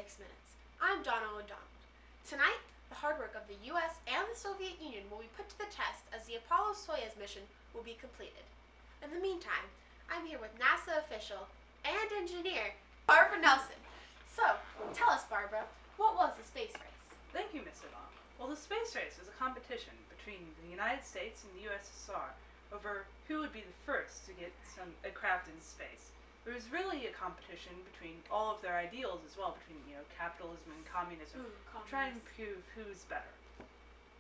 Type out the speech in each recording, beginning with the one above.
6 Minutes. I'm Donna O'Donnell. Tonight, the hard work of the U.S. and the Soviet Union will be put to the test as the Apollo-Soyuz mission will be completed. In the meantime, I'm here with NASA official and engineer, Barbara Nelson. So, tell us, Barbara, what was the space race? Thank you, Ms. O'Donnell. Well, the space race was a competition between the United States and the USSR over who would be the first to get a craft into space. It was really a competition between all of their ideals as well, between capitalism and communism, trying to prove who's better.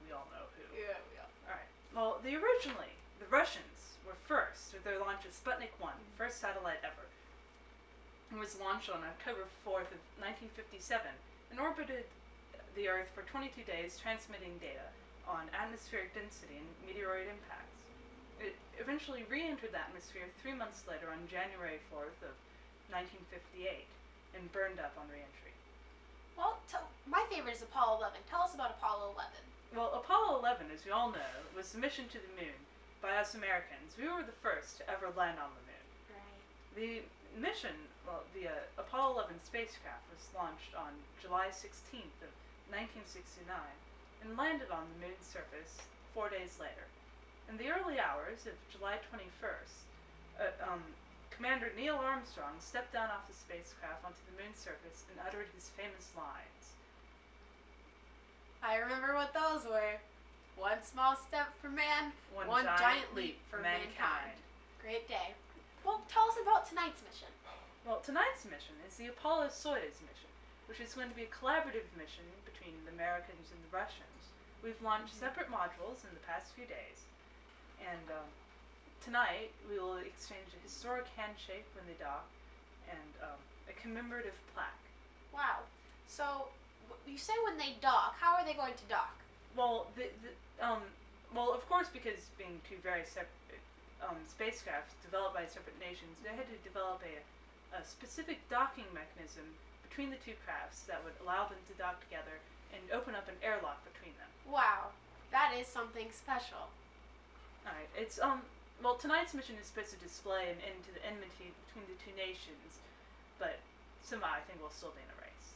We all know who. Yeah, we all. All right. Well, originally the Russians were first with their launch of Sputnik 1, first satellite ever. It was launched on October 4th of 1957 and orbited the Earth for 22 days, transmitting data on atmospheric density and meteoroid impacts. It eventually re-entered the atmosphere 3 months later on January 4th of 1958 and burned up on re-entry. Well, my favorite is Apollo 11. Tell us about Apollo 11. Well, Apollo 11, as we all know, was the mission to the moon by us Americans. We were the first to ever land on the moon. Right. The mission, the Apollo 11 spacecraft was launched on July 16th of 1969 and landed on the moon's surface 4 days later. In the early hours of July 21st, Commander Neil Armstrong stepped down off the spacecraft onto the moon's surface and uttered his famous lines. I remember what those were. One small step for man, one giant leap for mankind. Great day. Well, tell us about tonight's mission. Well, tonight's mission is the Apollo-Soyuz mission, which is going to be a collaborative mission between the Americans and the Russians. We've launched separate modules in the past few days, and tonight we will exchange a historic handshake when they dock and a commemorative plaque. Wow. So, you say when they dock, how are they going to dock? Well, well, of course, because being two very separate spacecrafts developed by separate nations, they had to develop a specific docking mechanism between the two crafts that would allow them to dock together and open up an airlock between them. Wow, that is something special. Alright, it's, well, tonight's mission is supposed to display an end to the enmity between the two nations, but somehow I think we'll still be in a race.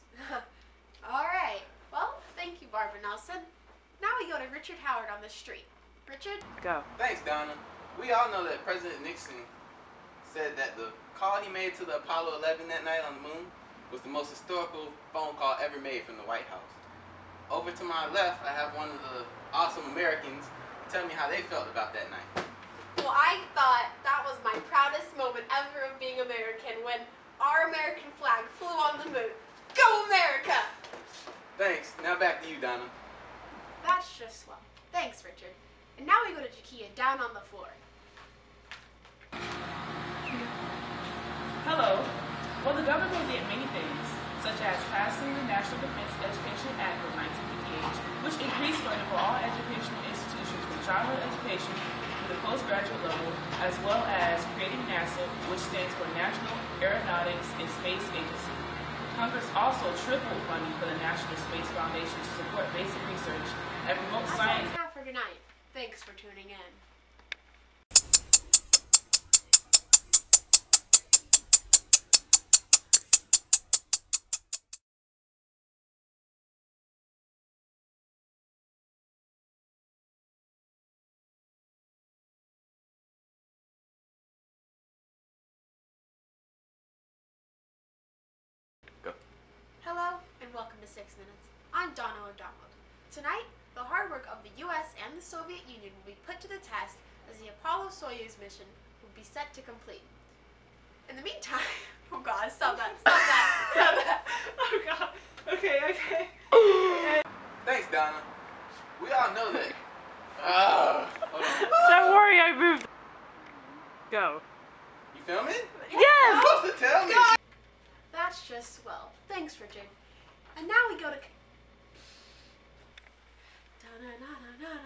Alright, well, thank you, Barbara Nelson. Now we go to Richard Howard on the street. Richard? Go. Thanks, Donna. We all know that President Nixon said that the call he made to the Apollo 11 that night on the moon was the most historical phone call ever made from the White House. Over to my left, I have one of the awesome Americans tell me how they felt about that night. Well, I thought that was my proudest moment ever of being American when our American flag flew on the moon. Go America! Thanks. Now back to you, Donna. That's just swell. Thanks, Richard. And now we go to Jakia down on the floor. Hello. Well, the government did many things, such as passing the National Defense Education Act of 1958, which increased funding for all educational institutions from childhood education to the postgraduate level, as well as creating NASA, which stands for National Aeronautics and Space Agency. Congress also tripled funding for the National Space Foundation to support basic research and promote science. That's all we have for tonight. Thanks for tuning in. Hello, and welcome to 6 Minutes. I'm Donna O'Donnell. Tonight, the hard work of the U.S. and the Soviet Union will be put to the test as the Apollo-Soyuz mission will be set to complete. In the meantime, oh God, stop that. Oh God. Okay. Thanks, Donna. We all know that. Hold on. Don't worry, I moved. Go. You filming? Yes! You're supposed to tell me. That's just swell. Thanks, Richard. And now we go to... Da-na-na-na-na-na.